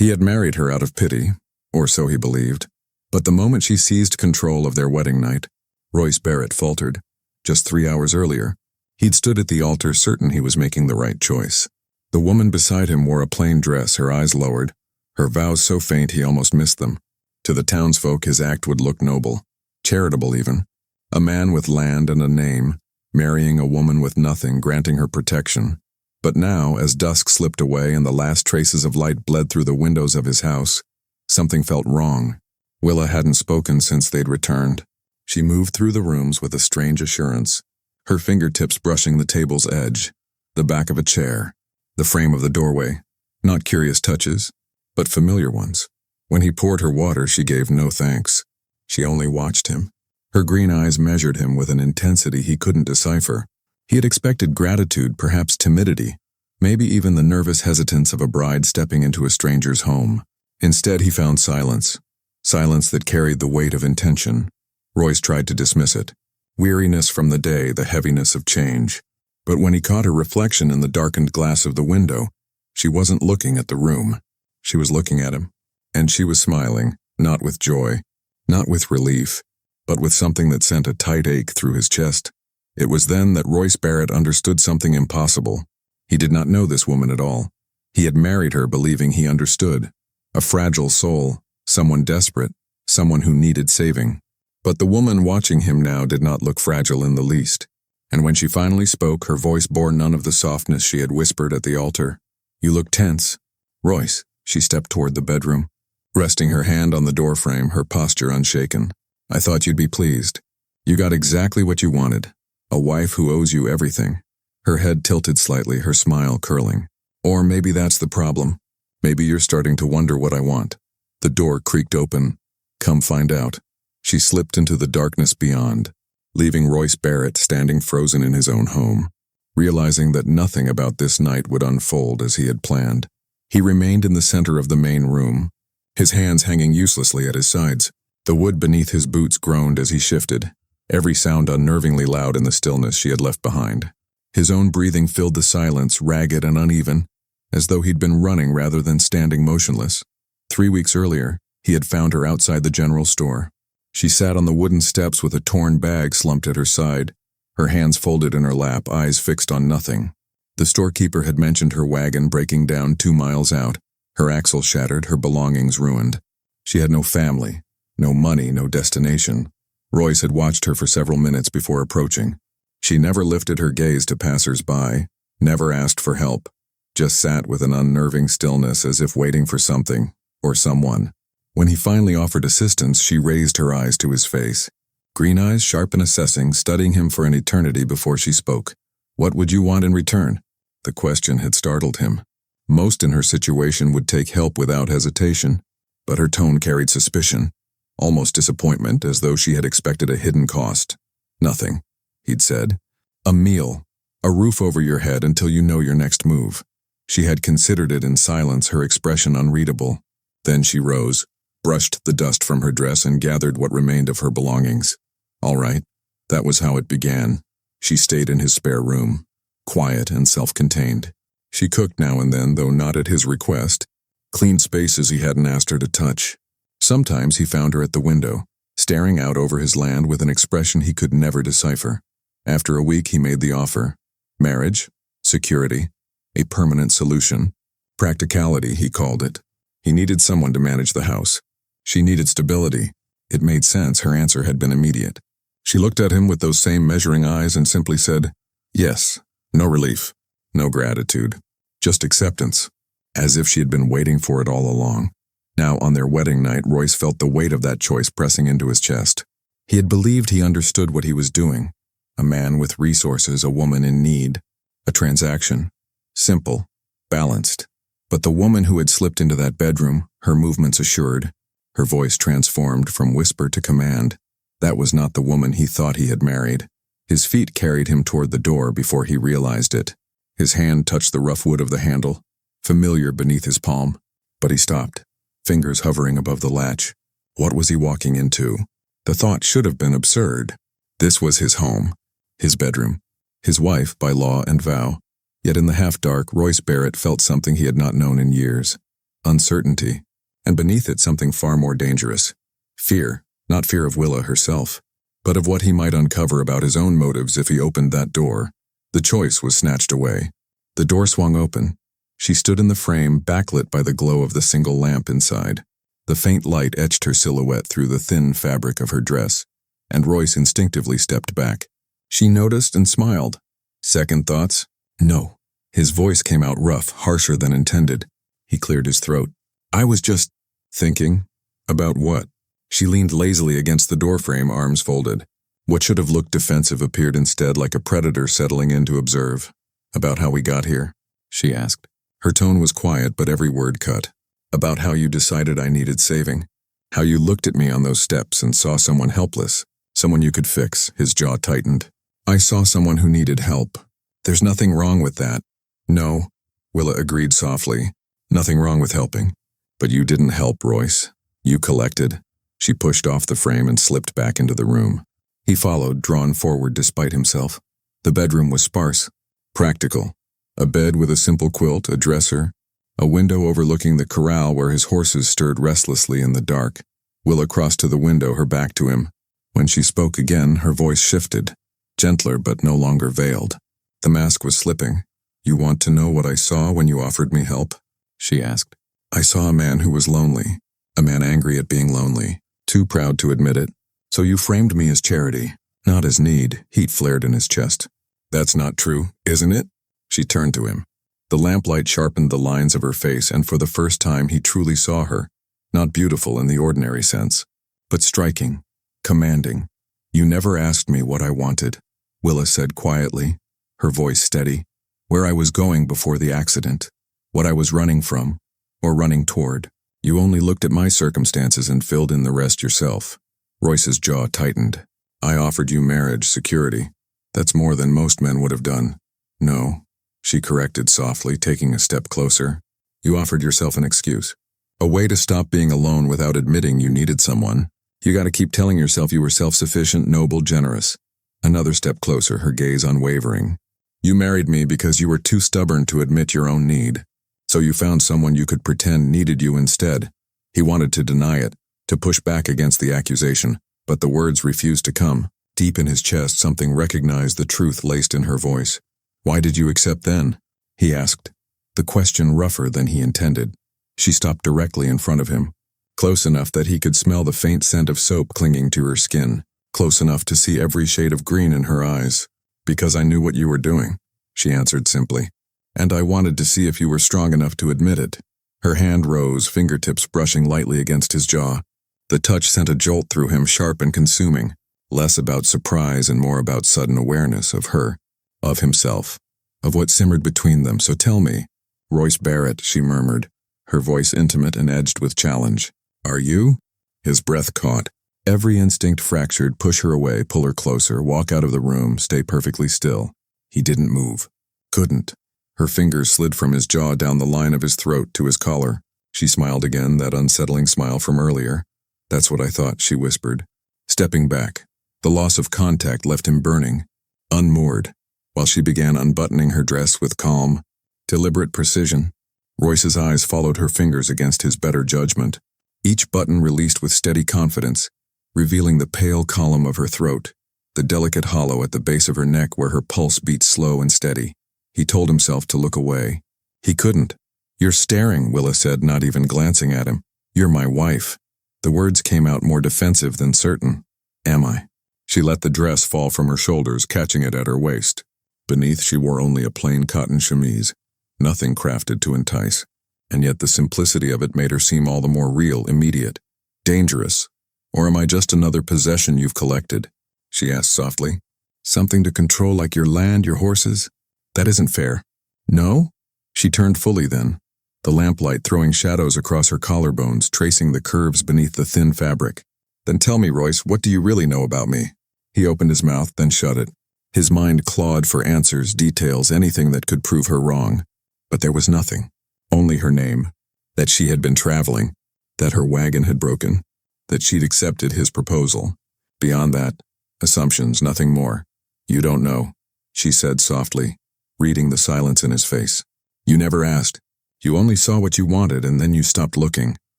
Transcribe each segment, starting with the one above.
He had married her out of pity, or so he believed, but the moment she seized control of their wedding night, Royce Barrett faltered. Just 3 hours earlier, he'd stood at the altar certain he was making the right choice. The woman beside him wore a plain dress, her eyes lowered, her vows so faint he almost missed them. To the townsfolk his act would look noble, charitable even. A man with land and a name, marrying a woman with nothing, granting her protection. But now, as dusk slipped away and the last traces of light bled through the windows of his house, something felt wrong. Willa hadn't spoken since they'd returned. She moved through the rooms with a strange assurance, her fingertips brushing the table's edge, the back of a chair, the frame of the doorway. Not curious touches, but familiar ones. When he poured her water, she gave no thanks. She only watched him. Her green eyes measured him with an intensity he couldn't decipher. He had expected gratitude, perhaps timidity, maybe even the nervous hesitance of a bride stepping into a stranger's home. Instead, he found silence. Silence that carried the weight of intention. Royce tried to dismiss it. Weariness from the day, the heaviness of change. But when he caught her reflection in the darkened glass of the window, she wasn't looking at the room. She was looking at him. And she was smiling, not with joy, not with relief, but with something that sent a tight ache through his chest. It was then that Royce Barrett understood something impossible. He did not know this woman at all. He had married her believing he understood. A fragile soul, someone desperate, someone who needed saving. But the woman watching him now did not look fragile in the least. And when she finally spoke, her voice bore none of the softness she had whispered at the altar. "You look tense." "Royce," she stepped toward the bedroom, resting her hand on the doorframe, her posture unshaken. "I thought you'd be pleased. You got exactly what you wanted. A wife who owes you everything." Her head tilted slightly, her smile curling. "Or maybe that's the problem. Maybe you're starting to wonder what I want." The door creaked open. "Come find out." She slipped into the darkness beyond, leaving Royce Barrett standing frozen in his own home, realizing that nothing about this night would unfold as he had planned. He remained in the center of the main room, his hands hanging uselessly at his sides. The wood beneath his boots groaned as he shifted, every sound unnervingly loud in the stillness she had left behind. His own breathing filled the silence, ragged and uneven, as though he'd been running rather than standing motionless. 3 weeks earlier, he had found her outside the general store. She sat on the wooden steps with a torn bag slumped at her side, her hands folded in her lap, eyes fixed on nothing. The storekeeper had mentioned her wagon breaking down 2 miles out, her axle shattered, her belongings ruined. She had no family, no money, no destination. Royce had watched her for several minutes before approaching. She never lifted her gaze to passers-by, never asked for help, just sat with an unnerving stillness as if waiting for something, or someone. When he finally offered assistance, she raised her eyes to his face. Green eyes, sharp and assessing, studying him for an eternity before she spoke. "What would you want in return?" The question had startled him. Most in her situation would take help without hesitation, but her tone carried suspicion, almost disappointment, as though she had expected a hidden cost. "Nothing," he'd said. "A meal, a roof over your head until you know your next move." She had considered it in silence, her expression unreadable. Then she rose, brushed the dust from her dress and gathered what remained of her belongings. All right, that was how it began. She stayed in his spare room, quiet and self-contained. She cooked now and then, though not at his request, cleaned spaces he hadn't asked her to touch. Sometimes he found her at the window, staring out over his land with an expression he could never decipher. After a week, he made the offer. Marriage, security, a permanent solution. Practicality, he called it. He needed someone to manage the house. She needed stability. It made sense, her answer had been immediate. She looked at him with those same measuring eyes and simply said, "Yes." No relief, no gratitude, just acceptance, as if she had been waiting for it all along. Now, on their wedding night, Royce felt the weight of that choice pressing into his chest. He had believed he understood what he was doing. A man with resources, a woman in need, a transaction. Simple, balanced. But the woman who had slipped into that bedroom, her movements assured, her voice transformed from whisper to command, that was not the woman he thought he had married. His feet carried him toward the door before he realized it. His hand touched the rough wood of the handle, familiar beneath his palm, but he stopped, fingers hovering above the latch. What was he walking into? The thought should have been absurd. This was his home, his bedroom, his wife by law and vow. Yet in the half-dark, Royce Barrett felt something he had not known in years. uncertainty, and beneath it something far more dangerous. Fear, not fear of Willa herself, but of what he might uncover about his own motives if he opened that door. The choice was snatched away. The door swung open. She stood in the frame, backlit by the glow of the single lamp inside. The faint light etched her silhouette through the thin fabric of her dress, and Royce instinctively stepped back. She noticed and smiled. Second thoughts? No. His voice came out rough, harsher than intended. He cleared his throat. I was just thinking. About what? She leaned lazily against the doorframe, arms folded. What should have looked defensive appeared instead like a predator settling in to observe. About how we got here? She asked. Her tone was quiet, but every word cut. About how you decided I needed saving. How you looked at me on those steps and saw someone helpless. Someone you could fix. His jaw tightened. I saw someone who needed help. There's nothing wrong with that. No, Willa agreed softly. Nothing wrong with helping. But you didn't help, Royce. You collected. She pushed off the frame and slipped back into the room. He followed, drawn forward despite himself. The bedroom was sparse, practical. A bed with a simple quilt, a dresser, a window overlooking the corral where his horses stirred restlessly in the dark. Willa crossed to the window, her back to him. When she spoke again, her voice shifted, gentler but no longer veiled. The mask was slipping. You want to know what I saw when you offered me help? She asked. I saw a man who was lonely, a man angry at being lonely, too proud to admit it. So you framed me as charity, not as need. Heat flared in his chest. That's not true, isn't it? She turned to him. The lamplight sharpened the lines of her face, and for the first time he truly saw her, not beautiful in the ordinary sense, but striking, commanding. You never asked me what I wanted, Willa said quietly, her voice steady. Where I was going before the accident, what I was running from, or running toward. You only looked at my circumstances and filled in the rest yourself. Royce's jaw tightened. I offered you marriage, security. That's more than most men would have done. No, she corrected softly, taking a step closer. You offered yourself an excuse. A way to stop being alone without admitting you needed someone. You gotta keep telling yourself you were self-sufficient, noble, generous. Another step closer, her gaze unwavering. You married me because you were too stubborn to admit your own need. So you found someone you could pretend needed you instead. He wanted to deny it, to push back against the accusation, but the words refused to come. Deep in his chest, something recognized the truth laced in her voice. Why did you accept then? He asked, the question rougher than he intended. She stopped directly in front of him, close enough that he could smell the faint scent of soap clinging to her skin, close enough to see every shade of green in her eyes. Because I knew what you were doing, she answered simply. And I wanted to see if you were strong enough to admit it. Her hand rose, fingertips brushing lightly against his jaw. The touch sent a jolt through him, sharp and consuming, less about surprise and more about sudden awareness of her, of himself, of what simmered between them. So tell me, Royce Barrett, she murmured, her voice intimate and edged with challenge. Are you? His breath caught. Every instinct fractured. Push her away, pull her closer, walk out of the room, stay perfectly still. He didn't move. Couldn't. Her fingers slid from his jaw down the line of his throat to his collar. She smiled again, that unsettling smile from earlier. That's what I thought, she whispered. Stepping back, the loss of contact left him burning, unmoored, while she began unbuttoning her dress with calm, deliberate precision. Royce's eyes followed her fingers against his better judgment, each button released with steady confidence, revealing the pale column of her throat, the delicate hollow at the base of her neck where her pulse beat slow and steady. He told himself to look away. He couldn't. You're staring, Willa said, not even glancing at him. You're my wife. The words came out more defensive than certain. Am I? She let the dress fall from her shoulders, catching it at her waist. Beneath, she wore only a plain cotton chemise, nothing crafted to entice. And yet the simplicity of it made her seem all the more real, immediate, dangerous. Or am I just another possession you've collected? She asked softly. Something to control like your land, your horses? That isn't fair. No? She turned fully then, the lamplight throwing shadows across her collarbones, tracing the curves beneath the thin fabric. Then tell me, Royce, what do you really know about me? He opened his mouth, then shut it. His mind clawed for answers, details, anything that could prove her wrong. But there was nothing. Only her name. That she had been traveling. That her wagon had broken. That she'd accepted his proposal. Beyond that, assumptions, nothing more. You don't know, she said softly, reading the silence in his face. You never asked. You only saw what you wanted and then you stopped looking.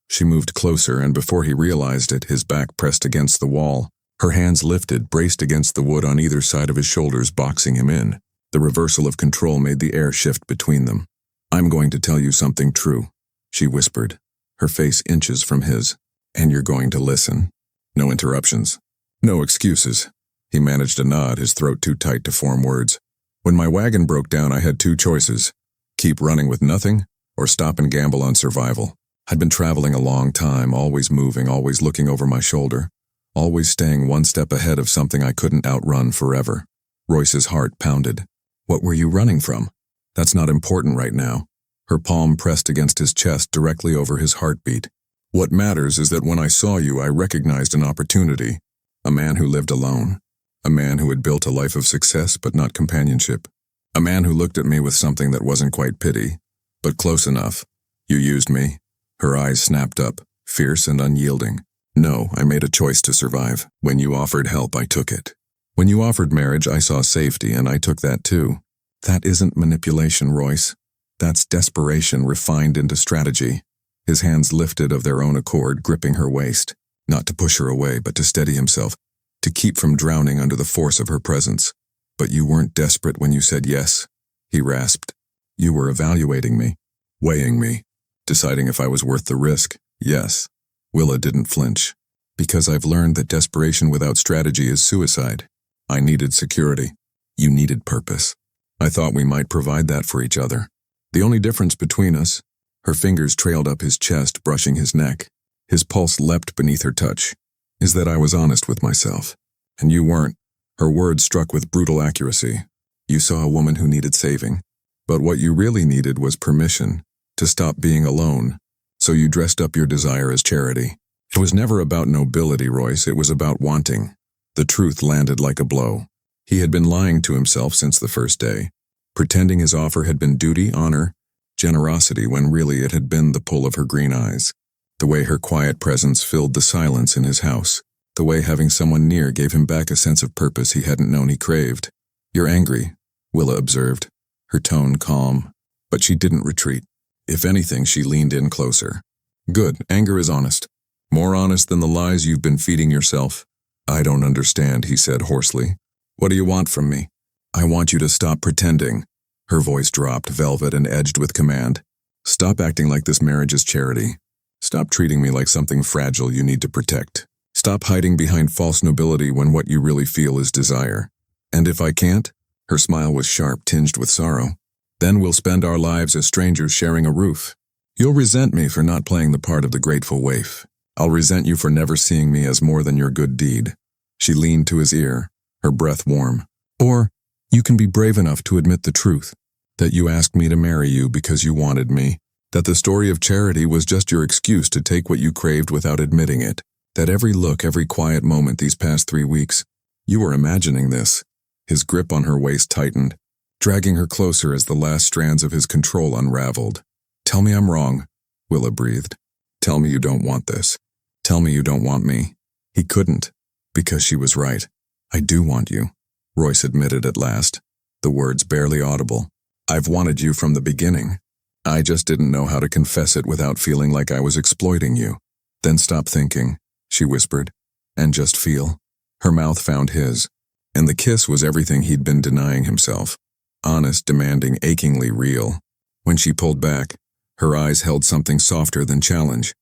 She moved closer, and before he realized it, his back pressed against the wall. Her hands lifted, braced against the wood on either side of his shoulders, boxing him in. The reversal of control made the air shift between them. "I'm going to tell you something true," she whispered, her face inches from his. "And you're going to listen. No interruptions. No excuses." He managed a nod, his throat too tight to form words. "When my wagon broke down, I had two choices. Keep running with nothing, or stop and gamble on survival. I'd been traveling a long time, always moving, always looking over my shoulder, always staying one step ahead of something I couldn't outrun forever." Royce's heart pounded. "What were you running from?" "That's not important right now." Her palm pressed against his chest directly over his heartbeat. "What matters is that when I saw you, I recognized an opportunity. A man who lived alone. A man who had built a life of success but not companionship. A man who looked at me with something that wasn't quite pity, but close enough. You used me." Her eyes snapped up, fierce and unyielding. "No, I made a choice to survive. When you offered help, I took it. When you offered marriage, I saw safety, and I took that too. That isn't manipulation, Royce. That's desperation refined into strategy." His hands lifted of their own accord, gripping her waist, not to push her away, but to steady himself, to keep from drowning under the force of her presence. "But you weren't desperate when you said yes," he rasped. "You were evaluating me, weighing me, deciding if I was worth the risk. Yes." Willa didn't flinch. "Because I've learned that desperation without strategy is suicide. I needed security. You needed purpose. I thought we might provide that for each other. The only difference between us," her fingers trailed up his chest, brushing his neck. His pulse leapt beneath her touch, "is that I was honest with myself. And you weren't." Her words struck with brutal accuracy. "You saw a woman who needed saving. But what you really needed was permission to stop being alone. So you dressed up your desire as charity. It was never about nobility, Royce. It was about wanting." The truth landed like a blow. He had been lying to himself since the first day, pretending his offer had been duty, honor, generosity, when really it had been the pull of her green eyes. The way her quiet presence filled the silence in his house. The way having someone near gave him back a sense of purpose he hadn't known he craved. "You're angry," Willa observed, her tone calm. But she didn't retreat. If anything, she leaned in closer. "Good, anger is honest. More honest than the lies you've been feeding yourself." "I don't understand," he said hoarsely. "What do you want from me?" "I want you to stop pretending." Her voice dropped, velvet and edged with command. "Stop acting like this marriage is charity. Stop treating me like something fragile you need to protect. Stop hiding behind false nobility when what you really feel is desire. And if I can't," her smile was sharp, tinged with sorrow, "then we'll spend our lives as strangers sharing a roof. You'll resent me for not playing the part of the grateful waif. I'll resent you for never seeing me as more than your good deed." She leaned to his ear, her breath warm. "Or you can be brave enough to admit the truth, that you asked me to marry you because you wanted me, that the story of charity was just your excuse to take what you craved without admitting it, that every look, every quiet moment these past 3 weeks, you were imagining this." His grip on her waist tightened, dragging her closer as the last strands of his control unraveled. "Tell me I'm wrong," Willa breathed. "Tell me you don't want this. Tell me you don't want me." He couldn't, because she was right. "I do want you," Royce admitted at last, the words barely audible. "I've wanted you from the beginning. I just didn't know how to confess it without feeling like I was exploiting you." "Then stop thinking," she whispered, "and just feel." Her mouth found his, and the kiss was everything he'd been denying himself. Honest, demanding, achingly real. When she pulled back, her eyes held something softer than challenge.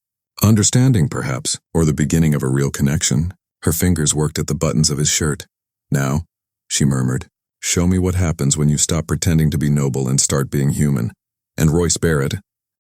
Understanding, perhaps, or the beginning of a real connection. Her fingers worked at the buttons of his shirt. "Now," she murmured, "show me what happens when you stop pretending to be noble and start being human." And Royce Barrett,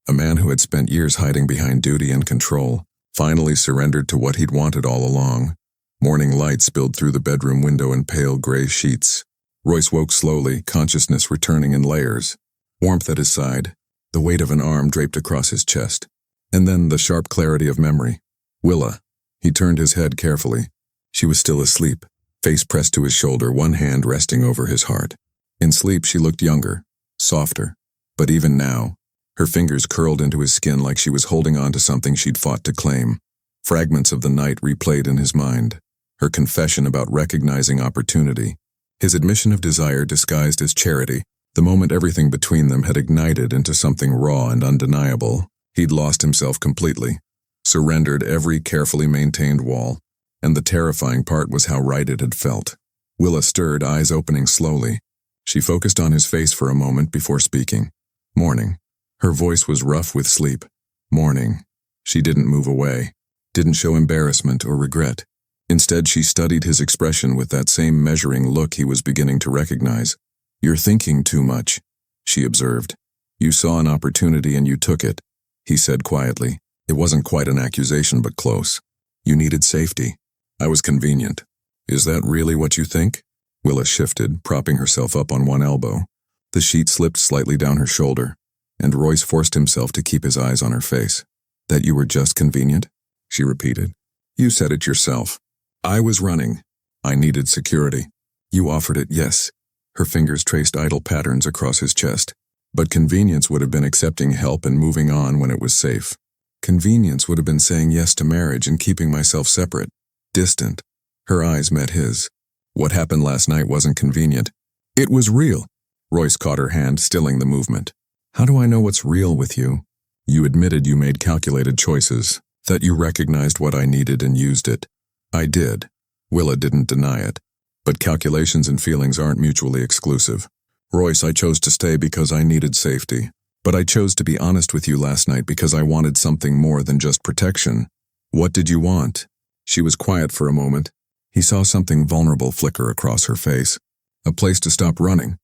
a man who had spent years hiding behind duty and control, finally surrendered to what he'd wanted all along. Morning light spilled through the bedroom window in pale gray sheets. Royce woke slowly, consciousness returning in layers. Warmth at his side, the weight of an arm draped across his chest, and then the sharp clarity of memory. Willa. He turned his head carefully. She was still asleep, face pressed to his shoulder, one hand resting over his heart. In sleep she looked younger, softer, but even now, her fingers curled into his skin like she was holding on to something she'd fought to claim. Fragments of the night replayed in his mind. Her confession about recognizing opportunity, his admission of desire disguised as charity, The moment everything between them had ignited into something raw and undeniable, he'd lost himself completely, surrendered every carefully maintained wall, and the terrifying part was how right it had felt. Willa stirred, eyes opening slowly. She focused on his face for a moment before speaking. Morning. Her voice was rough with sleep. Morning. She didn't move away, didn't show embarrassment or regret. Instead, she studied his expression with that same measuring look he was beginning to recognize. "You're thinking too much," she observed. "You saw an opportunity and you took it," he said quietly. It wasn't quite an accusation, but close. "You needed safety. I was convenient." "Is that really what you think?" Willa shifted, propping herself up on one elbow. The sheet slipped slightly down her shoulder, and Royce forced himself to keep his eyes on her face. "That you were just convenient?" she repeated. "You said it yourself. I was running. I needed security. You offered it, yes." Her fingers traced idle patterns across his chest. "But convenience would have been accepting help and moving on when it was safe. Convenience would have been saying yes to marriage and keeping myself separate, distant." Her eyes met his. "What happened last night wasn't convenient. It was real." Royce caught her hand, stilling the movement. "How do I know what's real with you? You admitted you made calculated choices, that you recognized what I needed and used it. I did." Willa didn't deny it. "But calculations and feelings aren't mutually exclusive. Royce, I chose to stay because I needed safety. But I chose to be honest with you last night because I wanted something more than just protection." "What did you want?" She was quiet for a moment. He saw something vulnerable flicker across her face. "A place to stop running.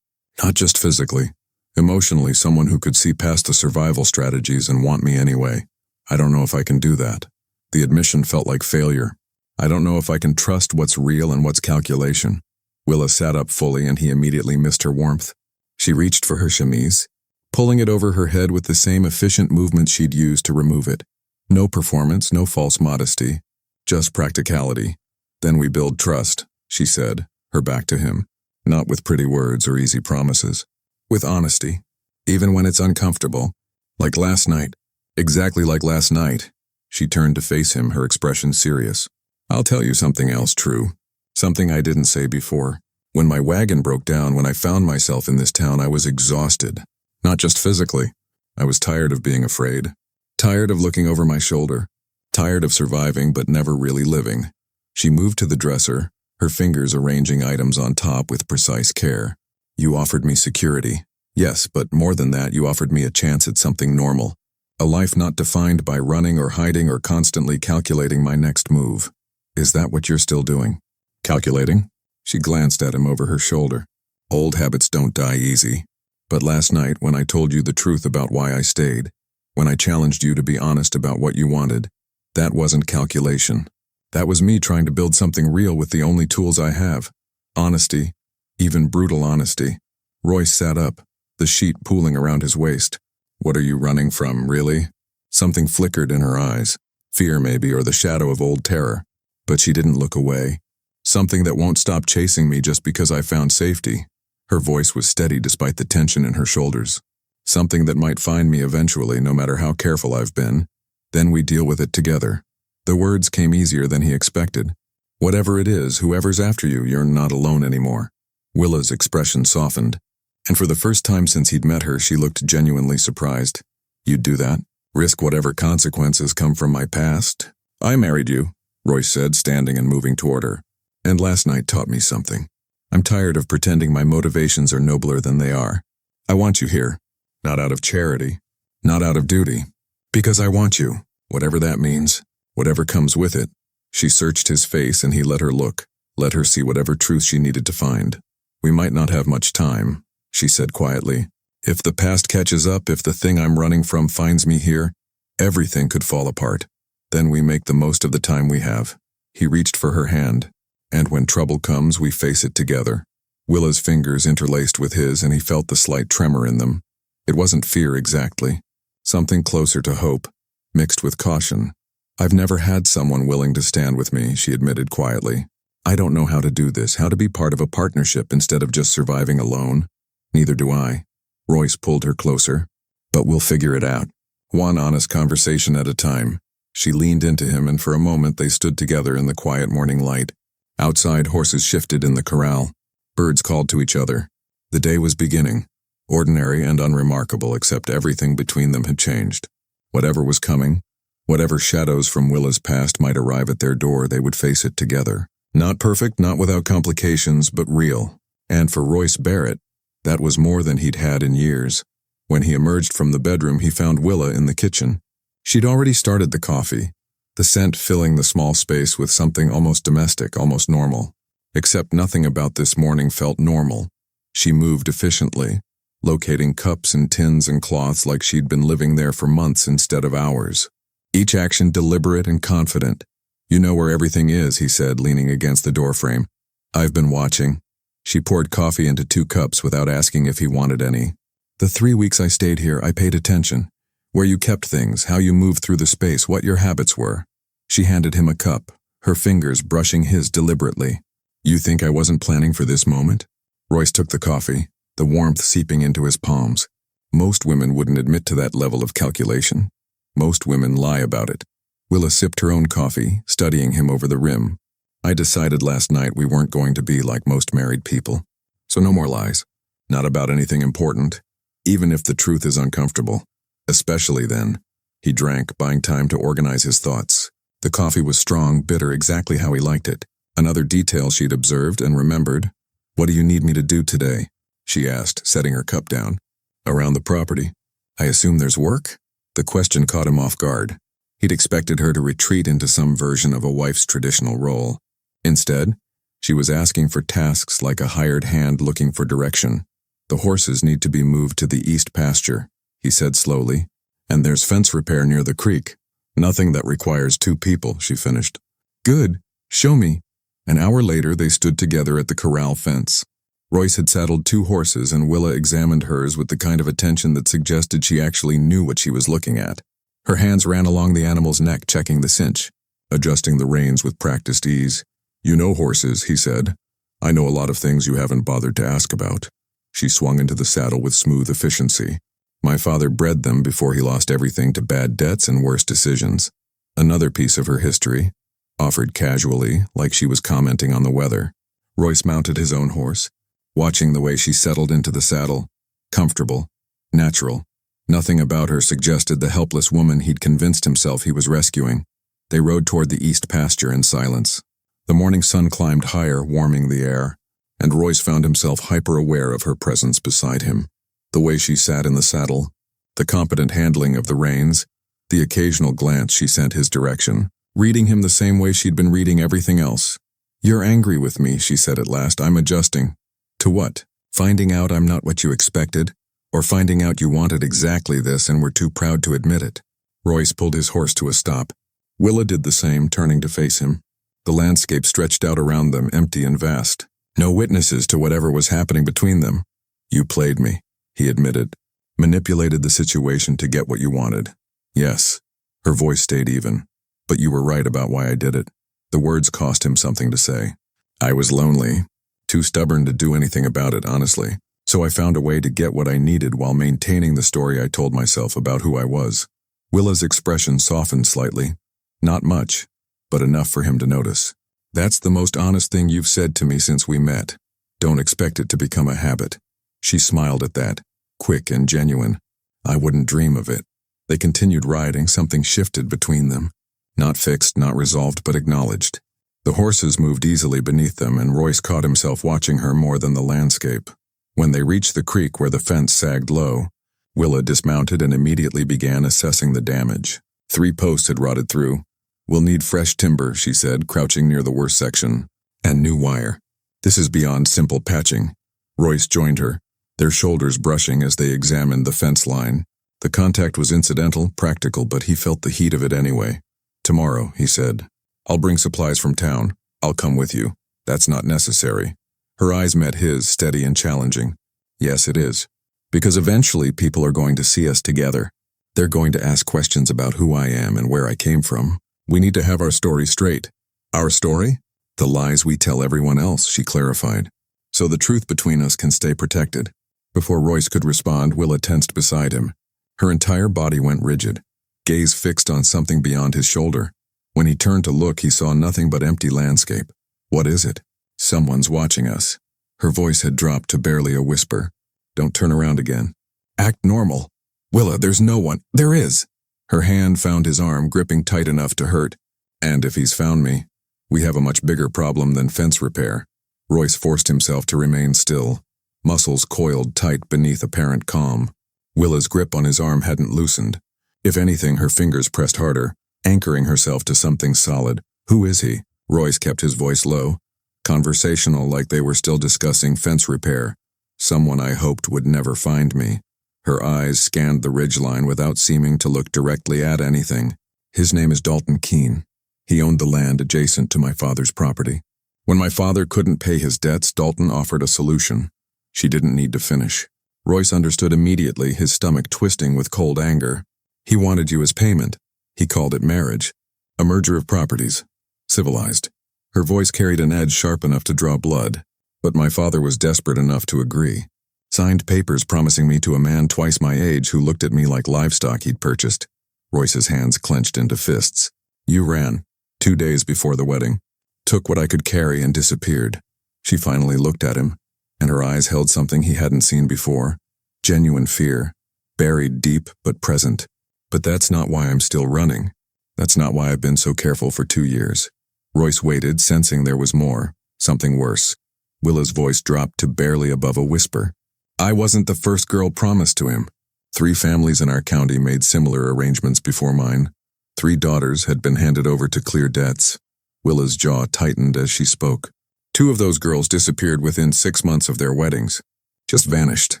Not just physically. Emotionally, someone who could see past the survival strategies and want me anyway. I don't know if I can do that." The admission felt like failure. "I don't know if I can trust what's real and what's calculation." Willa sat up fully and he immediately missed her warmth. She reached for her chemise, pulling it over her head with the same efficient movement she'd used to remove it. No performance, no false modesty, just practicality. "Then we build trust," she said, her back to him. "Not with pretty words or easy promises. With honesty, even when it's uncomfortable. Like last night. Exactly like last night." She turned to face him, her expression serious. "I'll tell you something else true. Something I didn't say before. When my wagon broke down, when I found myself in this town, I was exhausted. Not just physically. I was tired of being afraid. Tired of looking over my shoulder. Tired of surviving but never really living." She moved to the dresser, her fingers arranging items on top with precise care. "You offered me security. Yes, but more than that, you offered me a chance at something normal. A life not defined by running or hiding or constantly calculating my next move. Is that what you're still doing?" "Calculating?" She glanced at him over her shoulder. "Old habits don't die easy. But last night, when I told you the truth about why I stayed, when I challenged you to be honest about what you wanted, that wasn't calculation. That was me trying to build something real with the only tools I have. Honesty, even brutal honesty." Royce sat up, the sheet pooling around his waist. "What are you running from, really?" Something flickered in her eyes. Fear maybe, or the shadow of old terror. But she didn't look away. "Something that won't stop chasing me just because I found safety." Her voice was steady despite the tension in her shoulders. "Something that might find me eventually, no matter how careful I've been. Then we deal with it together." The words came easier than he expected. "Whatever it is, whoever's after you, you're not alone anymore." Willa's expression softened, and for the first time since he'd met her, she looked genuinely surprised. "You'd do that? Risk whatever consequences come from my past?" "I married you," Royce said, standing and moving toward her. "And last night taught me something. I'm tired of pretending my motivations are nobler than they are. I want you here. Not out of charity. Not out of duty. Because I want you, whatever that means. Whatever comes with it." She searched his face and he let her look, let her see whatever truth she needed to find. "We might not have much time," she said quietly. "If the past catches up, if the thing I'm running from finds me here, everything could fall apart. Then we make the most of the time we have." He reached for her hand. "And when trouble comes, we face it together." Willa's fingers interlaced with his and he felt the slight tremor in them. It wasn't fear exactly. Something closer to hope, mixed with caution. "I've never had someone willing to stand with me," she admitted quietly. "I don't know how to do this, how to be part of a partnership instead of just surviving alone. Neither do I." Royce pulled her closer. "But we'll figure it out. One honest conversation at a time." She leaned into him and for a moment they stood together in the quiet morning light. Outside, horses shifted in the corral. Birds called to each other. The day was beginning. Ordinary and unremarkable, except everything between them had changed. Whatever was coming, whatever shadows from Willa's past might arrive at their door, they would face it together. Not perfect, not without complications, but real. And for Royce Barrett, that was more than he'd had in years. When he emerged from the bedroom, he found Willa in the kitchen. She'd already started the coffee, the scent filling the small space with something almost domestic, almost normal. Except nothing about this morning felt normal. She moved efficiently, locating cups and tins and cloths like she'd been living there for months instead of hours. Each action deliberate and confident. "You know where everything is," he said, leaning against the doorframe. "I've been watching." She poured coffee into 2 cups without asking if he wanted any. "The 3 weeks I stayed here, I paid attention. Where you kept things, how you moved through the space, what your habits were." She handed him a cup, her fingers brushing his deliberately. "You think I wasn't planning for this moment?" Royce took the coffee, the warmth seeping into his palms. Most women wouldn't admit to that level of calculation. Most women lie about it. Willa sipped her own coffee, studying him over the rim. "I decided last night we weren't going to be like most married people. So no more lies. Not about anything important, even if the truth is uncomfortable. Especially then." He drank, buying time to organize his thoughts. The coffee was strong, bitter, exactly how he liked it. Another detail she'd observed and remembered. "What do you need me to do today?" she asked, setting her cup down. "Around the property. I assume there's work?" The question caught him off guard. He'd expected her to retreat into some version of a wife's traditional role. Instead, she was asking for tasks like a hired hand looking for direction. "The horses need to be moved to the east pasture," he said slowly. "And there's fence repair near the creek. Nothing that requires 2 people," she finished. "Good. Show me." An hour later, they stood together at the corral fence. Royce had saddled 2 horses, and Willa examined hers with the kind of attention that suggested she actually knew what she was looking at. Her hands ran along the animal's neck, checking the cinch, adjusting the reins with practiced ease. "You know horses," he said. "I know a lot of things you haven't bothered to ask about." She swung into the saddle with smooth efficiency. "My father bred them before he lost everything to bad debts and worse decisions." Another piece of her history, offered casually, like she was commenting on the weather. Royce mounted his own horse, watching the way she settled into the saddle. Comfortable, natural. Nothing about her suggested the helpless woman he'd convinced himself he was rescuing. They rode toward the east pasture in silence. The morning sun climbed higher, warming the air, and Royce found himself hyper-aware of her presence beside him. The way she sat in the saddle, the competent handling of the reins, the occasional glance she sent his direction, reading him the same way she'd been reading everything else. "You're angry with me," she said at last. "I'm adjusting." "To what? Finding out I'm not what you expected? Or finding out you wanted exactly this and were too proud to admit it?" Royce pulled his horse to a stop. Willa did the same, turning to face him. The landscape stretched out around them, empty and vast. No witnesses to whatever was happening between them. "You played me," he admitted. "Manipulated the situation to get what you wanted." "Yes." Her voice stayed even. "But you were right about why I did it." The words cost him something to say. "I was lonely. Too stubborn to do anything about it, honestly. So I found a way to get what I needed while maintaining the story I told myself about who I was." Willa's expression softened slightly. Not much, but enough for him to notice. "That's the most honest thing you've said to me since we met. Don't expect it to become a habit." She smiled at that, quick and genuine. "I wouldn't dream of it." They continued riding, something shifted between them. Not fixed, not resolved, but acknowledged. The horses moved easily beneath them, and Royce caught himself watching her more than the landscape. When they reached the creek where the fence sagged low, Willa dismounted and immediately began assessing the damage. 3 posts had rotted through. "We'll need fresh timber," she said, crouching near the worst section. "And new wire. This is beyond simple patching." Royce joined her, their shoulders brushing as they examined the fence line. The contact was incidental, practical, but he felt the heat of it anyway. "Tomorrow," he said. "I'll bring supplies from town. I'll come with you." "That's not necessary." Her eyes met his, steady and challenging. "Yes, it is. Because eventually people are going to see us together. They're going to ask questions about who I am and where I came from. We need to have our story straight." "Our story?" "The lies we tell everyone else," she clarified. "So the truth between us can stay protected." Before Royce could respond, Willa tensed beside him. Her entire body went rigid, gaze fixed on something beyond his shoulder. When he turned to look, he saw nothing but empty landscape. "What is it?" "Someone's watching us." Her voice had dropped to barely a whisper. Don't turn around again. Act normal. Willa, there's no one. There is. Her hand found his arm, gripping tight enough to hurt. And if he's found me, we have a much bigger problem than fence repair. Royce forced himself to remain still, muscles coiled tight beneath apparent calm. Willa's grip on his arm hadn't loosened. If anything, her fingers pressed harder, anchoring herself to something solid. Who is he? Royce kept his voice low, conversational, like they were still discussing fence repair. Someone I hoped would never find me. Her eyes scanned the ridgeline without seeming to look directly at anything. His name is Dalton Keene. He owned the land adjacent to my father's property. When my father couldn't pay his debts, Dalton offered a solution. She didn't need to finish. Royce understood immediately, his stomach twisting with cold anger. He wanted you as payment. He called it marriage. A merger of properties. Civilized. Her voice carried an edge sharp enough to draw blood, but my father was desperate enough to agree. Signed papers promising me to a man twice my age who looked at me like livestock he'd purchased. Royce's hands clenched into fists. You ran, 2 days before the wedding. Took what I could carry and disappeared. She finally looked at him, and her eyes held something he hadn't seen before. Genuine fear, buried deep but present. But that's not why I'm still running. That's not why I've been so careful for 2 years. Royce waited, sensing there was more, something worse. Willa's voice dropped to barely above a whisper. I wasn't the first girl promised to him. 3 families in our county made similar arrangements before mine. 3 daughters had been handed over to clear debts. Willa's jaw tightened as she spoke. 2 of those girls disappeared within 6 months of their weddings. Just vanished.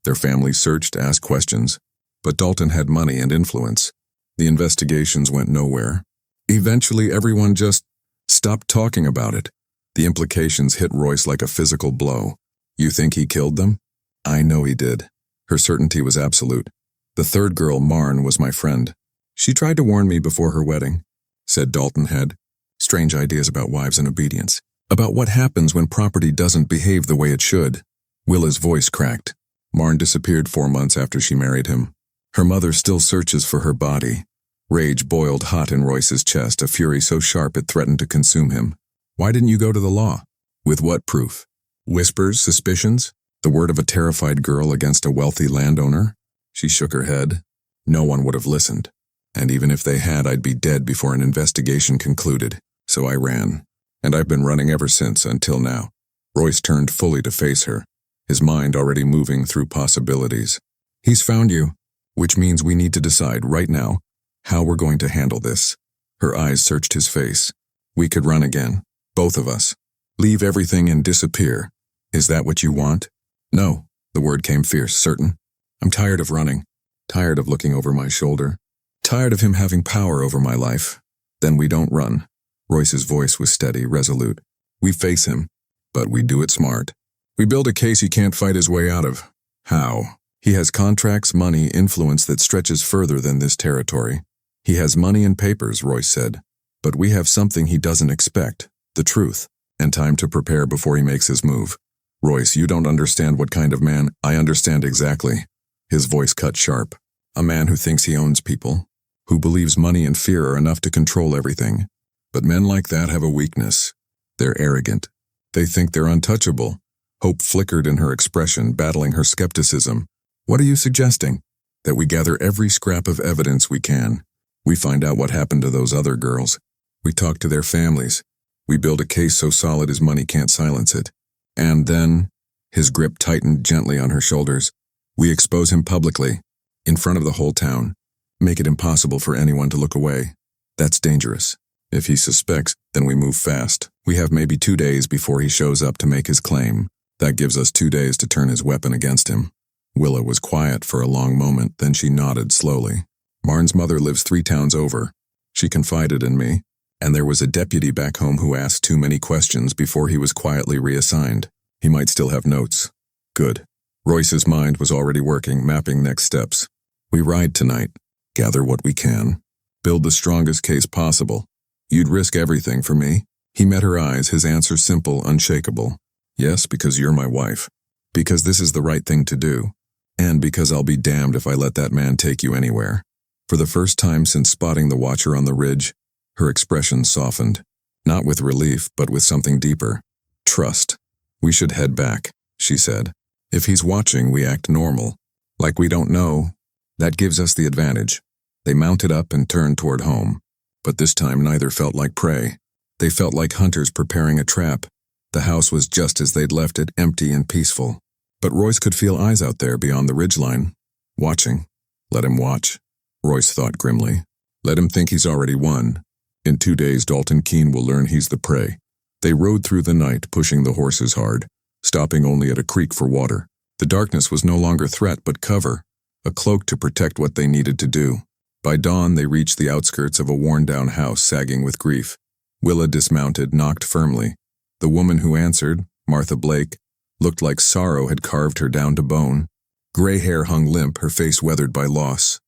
Their families searched, asked questions. But Dalton had money and influence. The investigations went nowhere. Eventually, everyone just stopped talking about it. The implications hit Royce like a physical blow. You think he killed them? I know he did. Her certainty was absolute. The 3rd girl, Marn, was my friend. She tried to warn me before her wedding, said Dalton had. Strange ideas about wives and obedience. About what happens when property doesn't behave the way it should. Willa's voice cracked. Marn disappeared 4 months after she married him. Her mother still searches for her body. Rage boiled hot in Royce's chest, a fury so sharp it threatened to consume him. Why didn't you go to the law? With what proof? Whispers, suspicions? The word of a terrified girl against a wealthy landowner? She shook her head. No one would have listened. And even if they had, I'd be dead before an investigation concluded. So I ran. And I've been running ever since, until now. Royce turned fully to face her, his mind already moving through possibilities. He's found you, which means we need to decide right now how we're going to handle this. Her eyes searched his face. We could run again, both of us. Leave everything and disappear. Is that what you want? No, the word came fierce, certain. I'm tired of running, tired of looking over my shoulder, tired of him having power over my life. Then we don't run. Royce's voice was steady, resolute. We face him, but we do it smart. We build a case he can't fight his way out of. How? He has contracts, money, influence that stretches further than this territory. He has money and papers, Royce said. But we have something he doesn't expect, the truth, and time to prepare before he makes his move. Royce, you don't understand what kind of man. I understand exactly. His voice cut sharp. A man who thinks he owns people, who believes money and fear are enough to control everything. But men like that have a weakness. They're arrogant. They think they're untouchable. Hope flickered in her expression, battling her skepticism. What are you suggesting? That we gather every scrap of evidence we can. We find out what happened to those other girls. We talk to their families. We build a case so solid his money can't silence it. And then, his grip tightened gently on her shoulders, we expose him publicly, in front of the whole town. Make it impossible for anyone to look away. That's dangerous. If he suspects, then we move fast. We have maybe 2 days before he shows up to make his claim. That gives us 2 days to turn his weapon against him. Willa was quiet for a long moment, then she nodded slowly. Marn's mother lives 3 towns over. She confided in me, and there was a deputy back home who asked too many questions before he was quietly reassigned. He might still have notes. Good. Royce's mind was already working, mapping next steps. We ride tonight, gather what we can, build the strongest case possible. You'd risk everything for me? He met her eyes, his answer simple, unshakable. Yes, because you're my wife. Because this is the right thing to do. And because I'll be damned if I let that man take you anywhere. For the first time since spotting the watcher on the ridge, her expression softened. Not with relief, but with something deeper. Trust. We should head back, she said. If he's watching, we act normal. Like we don't know. That gives us the advantage. They mounted up and turned toward home. But this time neither felt like prey. They felt like hunters preparing a trap. The house was just as they'd left it, empty and peaceful. But Royce could feel eyes out there beyond the ridgeline. Watching. Let him watch, Royce thought grimly. Let him think he's already won. In 2 days, Dalton Keene will learn he's the prey. They rode through the night, pushing the horses hard, stopping only at a creek for water. The darkness was no longer threat but cover, a cloak to protect what they needed to do. By dawn, they reached the outskirts of a worn-down house sagging with grief. Willa dismounted, knocked firmly. The woman who answered, Martha Blake, looked like sorrow had carved her down to bone. Gray hair hung limp, her face weathered by loss.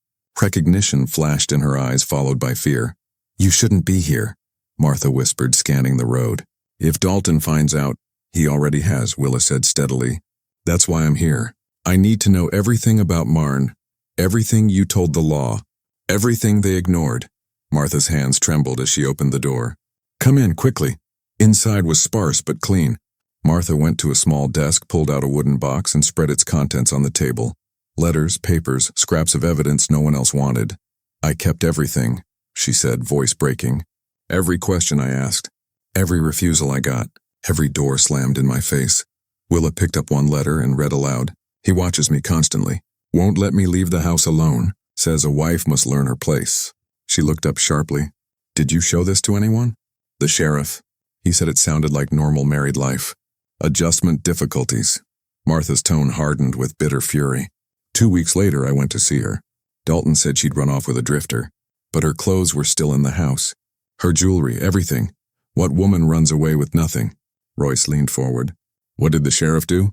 Recognition flashed in her eyes, followed by fear. You shouldn't be here, Martha whispered, scanning the road. If Dalton finds out, he already has, Willa said steadily. That's why I'm here. I need to know everything about Marn. Everything you told the law. Everything they ignored. Martha's hands trembled as she opened the door. Come in, quickly. Inside was sparse but clean. Martha went to a small desk, pulled out a wooden box, and spread its contents on the table. Letters, papers, scraps of evidence no one else wanted. I kept everything, she said, voice breaking. Every question I asked. Every refusal I got. Every door slammed in my face. Willa picked up one letter and read aloud. He watches me constantly. Won't let me leave the house alone. Says a wife must learn her place. She looked up sharply. Did you show this to anyone? The sheriff. He said it sounded like normal married life. Adjustment difficulties. Martha's tone hardened with bitter fury. 2 weeks later, I went to see her. Dalton said she'd run off with a drifter. But her clothes were still in the house. Her jewelry, everything. What woman runs away with nothing? Royce leaned forward. What did the sheriff do?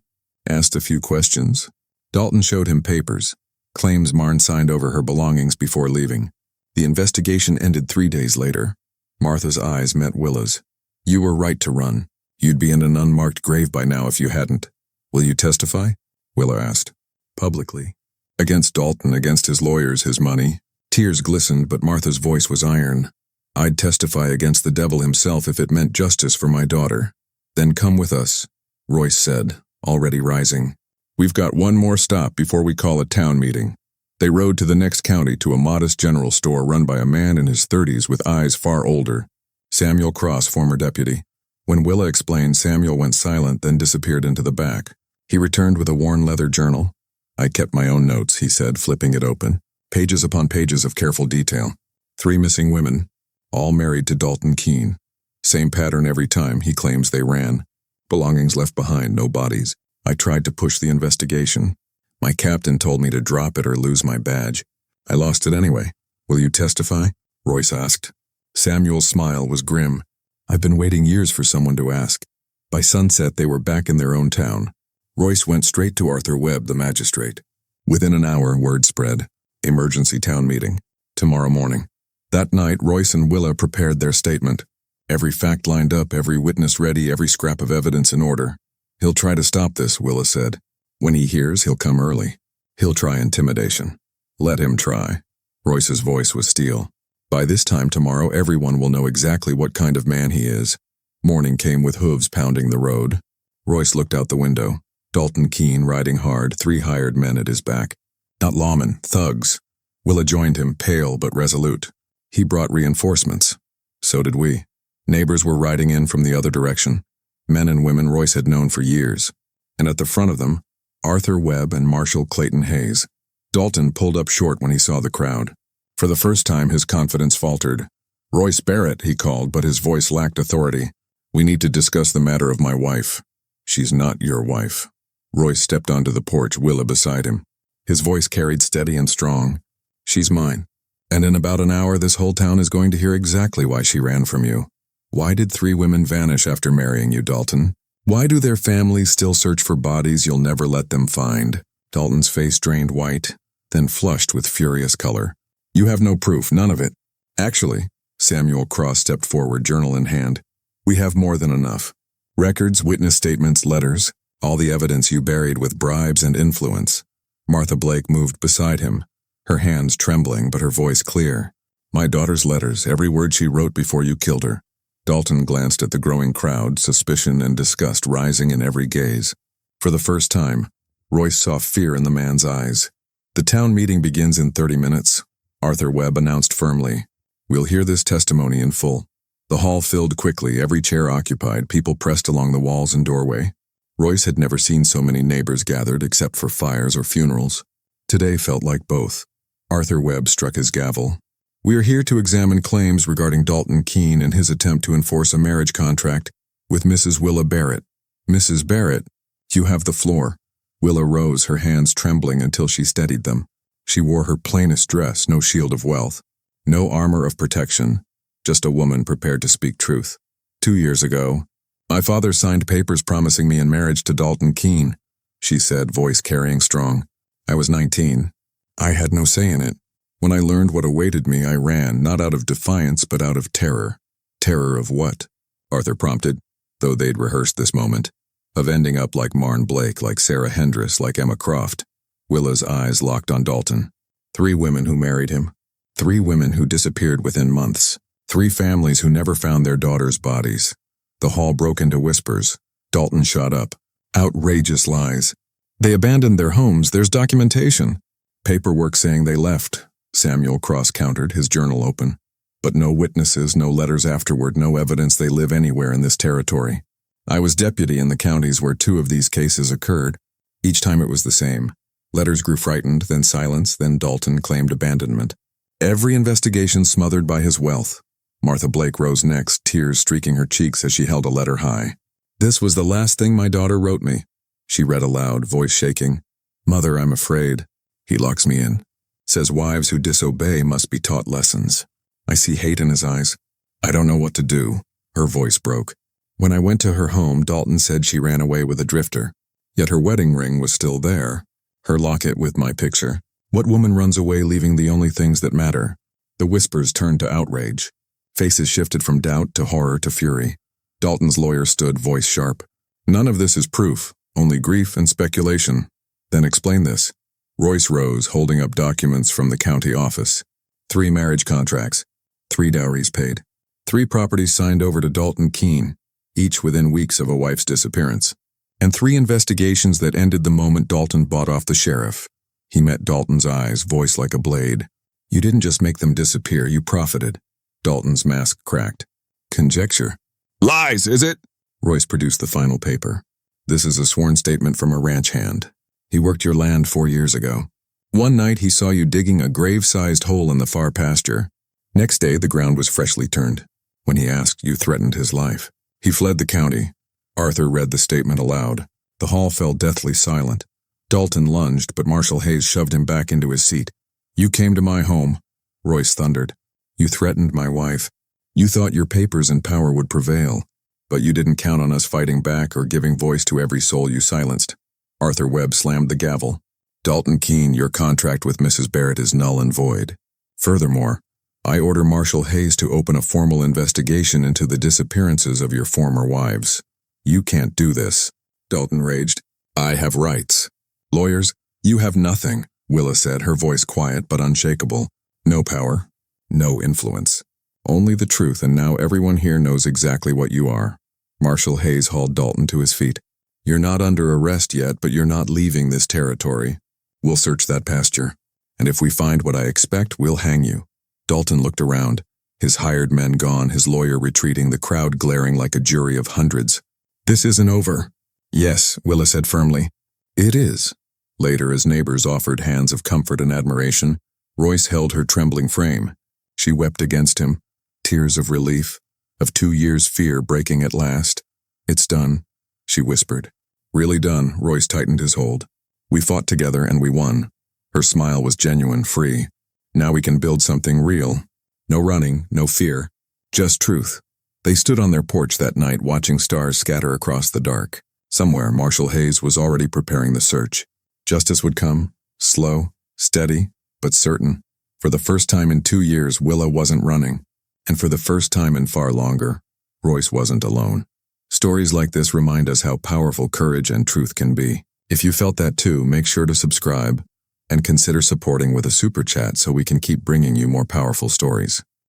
Asked a few questions. Dalton showed him papers. Claims Marn signed over her belongings before leaving. The investigation ended 3 days later. Martha's eyes met Willa's. You were right to run. You'd be in an unmarked grave by now if you hadn't. Will you testify? Willa asked. Publicly. Against Dalton, against his lawyers, his money. Tears glistened, but Martha's voice was iron. I'd testify against the devil himself if it meant justice for my daughter. Then come with us, Royce said, already rising. We've got one more stop before we call a town meeting. They rode to the next county to a modest general store run by a man in his 30s with eyes far older. Samuel Cross, former deputy. When Willa explained, Samuel went silent, then disappeared into the back. He returned with a worn leather journal. I kept my own notes, he said, flipping it open. Pages upon pages of careful detail. 3 missing women, all married to Dalton Keene. Same pattern every time, he claims they ran. Belongings left behind, no bodies. I tried to push the investigation. My captain told me to drop it or lose my badge. I lost it anyway. Will you testify? Royce asked. Samuel's smile was grim. I've been waiting years for someone to ask. By sunset, they were back in their own town. Royce went straight to Arthur Webb, the magistrate. Within an hour, word spread. Emergency town meeting. Tomorrow morning. That night, Royce and Willa prepared their statement. Every fact lined up, every witness ready, every scrap of evidence in order. He'll try to stop this, Willa said. When he hears, he'll come early. He'll try intimidation. Let him try. Royce's voice was steel. By this time tomorrow, everyone will know exactly what kind of man he is. Morning came with hooves pounding the road. Royce looked out the window. Dalton Keene riding hard, 3 hired men at his back. Not lawmen, thugs. Willa joined him, pale but resolute. He brought reinforcements. So did we. Neighbors were riding in from the other direction. Men and women Royce had known for years. And at the front of them, Arthur Webb and Marshal Clayton Hayes. Dalton pulled up short when he saw the crowd. For the first time, his confidence faltered. Royce Barrett, he called, but his voice lacked authority. We need to discuss the matter of my wife. She's not your wife. Royce stepped onto the porch, Willa beside him. His voice carried steady and strong. She's mine. And in about an hour, this whole town is going to hear exactly why she ran from you. Why did 3 women vanish after marrying you, Dalton? Why do their families still search for bodies you'll never let them find? Dalton's face drained white, then flushed with furious color. You have no proof, none of it. Actually, Samuel Cross stepped forward, journal in hand. We have more than enough. Records, witness statements, letters, all the evidence you buried with bribes and influence. Martha Blake moved beside him, her hands trembling but her voice clear. My daughter's letters, every word she wrote before you killed her. Dalton glanced at the growing crowd, suspicion and disgust rising in every gaze. For the first time, Royce saw fear in the man's eyes. "The town meeting begins in 30 minutes, Arthur Webb announced firmly. "We'll hear this testimony in full." The hall filled quickly, every chair occupied, people pressed along the walls and doorway. Royce had never seen so many neighbors gathered except for fires or funerals. Today felt like both. Arthur Webb struck his gavel. "We are here to examine claims regarding Dalton Keene and his attempt to enforce a marriage contract with Mrs. Willa Barrett." "Mrs. Barrett, you have the floor." Willa rose, her hands trembling until she steadied them. She wore her plainest dress, no shield of wealth, no armor of protection, just a woman prepared to speak truth. 2 years ago, my father signed papers promising me in marriage to Dalton Keene, she said, voice carrying strong. I was 19. I had no say in it. When I learned what awaited me, I ran, not out of defiance, but out of terror. Terror of what? Arthur prompted, though they'd rehearsed this moment. Of ending up like Marn Blake, like Sarah Hendress, like Emma Croft. Willa's eyes locked on Dalton. 3 women who married him. 3 women who disappeared within months. 3 families who never found their daughters' bodies. The hall broke into whispers. Dalton shot up. Outrageous lies. They abandoned their homes. There's documentation. Paperwork saying they left. Samuel cross-countered, his journal open. But no witnesses, no letters afterward, no evidence they live anywhere in this territory. I was deputy in the counties where 2 of these cases occurred. Each time it was the same. Letters grew frightened, then silence, then Dalton claimed abandonment. Every investigation smothered by his wealth. Martha Blake rose next, tears streaking her cheeks as she held a letter high. "This was the last thing my daughter wrote me," she read aloud, voice shaking. "Mother, I'm afraid. He locks me in. Says wives who disobey must be taught lessons." I see hate in his eyes. "I don't know what to do." Her voice broke. "When I went to her home, Dalton said she ran away with a drifter. Yet her wedding ring was still there. Her locket with my picture. What woman runs away leaving the only things that matter?" The whispers turned to outrage. Faces shifted from doubt to horror to fury. Dalton's lawyer stood, voice sharp. "None of this is proof, only grief and speculation." "Then explain this." Royce rose, holding up documents from the county office. 3 marriage contracts. 3 dowries paid. 3 properties signed over to Dalton Keene, each within weeks of a wife's disappearance. And 3 investigations that ended the moment Dalton bought off the sheriff. He met Dalton's eyes, voice like a blade. "You didn't just make them disappear, you profited." Dalton's mask cracked. "Conjecture." "Lies, is it?" Royce produced the final paper. "This is a sworn statement from a ranch hand. He worked your land 4 years ago. One night he saw you digging a grave-sized hole in the far pasture. Next day the ground was freshly turned. When he asked, you threatened his life. He fled the county." Arthur read the statement aloud. The hall fell deathly silent. Dalton lunged, but Marshall Hayes shoved him back into his seat. "You came to my home," Royce thundered. "You threatened my wife. You thought your papers and power would prevail, but you didn't count on us fighting back or giving voice to every soul you silenced." Arthur Webb slammed the gavel. "Dalton Keene, your contract with Mrs. Barrett is null and void. Furthermore, I order Marshall Hayes to open a formal investigation into the disappearances of your former wives. You can't do this," Dalton raged. "I have rights. Lawyers, you have nothing," Willa said, her voice quiet but unshakable. "No power, no influence. Only the truth, and now everyone here knows exactly what you are." Marshall Hayes hauled Dalton to his feet. "You're not under arrest yet, but you're not leaving this territory. We'll search that pasture, and if we find what I expect, we'll hang you." Dalton looked around, his hired men gone, his lawyer retreating, the crowd glaring like a jury of hundreds. "This isn't over." "Yes," Willa said firmly. "It is." Later, as neighbors offered hands of comfort and admiration, Royce held her trembling frame. She wept against him, tears of relief, of 2 years' fear breaking at last. "It's done," she whispered. "Really done," Royce tightened his hold. "We fought together and we won." Her smile was genuine, free. "Now we can build something real. No running, no fear, just truth." They stood on their porch that night, watching stars scatter across the dark. Somewhere, Marshall Hayes was already preparing the search. Justice would come, slow, steady, but certain. For the first time in 2 years, Willa wasn't running. And for the first time in far longer, Royce wasn't alone. Stories like this remind us how powerful courage and truth can be. If you felt that too, make sure to subscribe and consider supporting with a super chat so we can keep bringing you more powerful stories.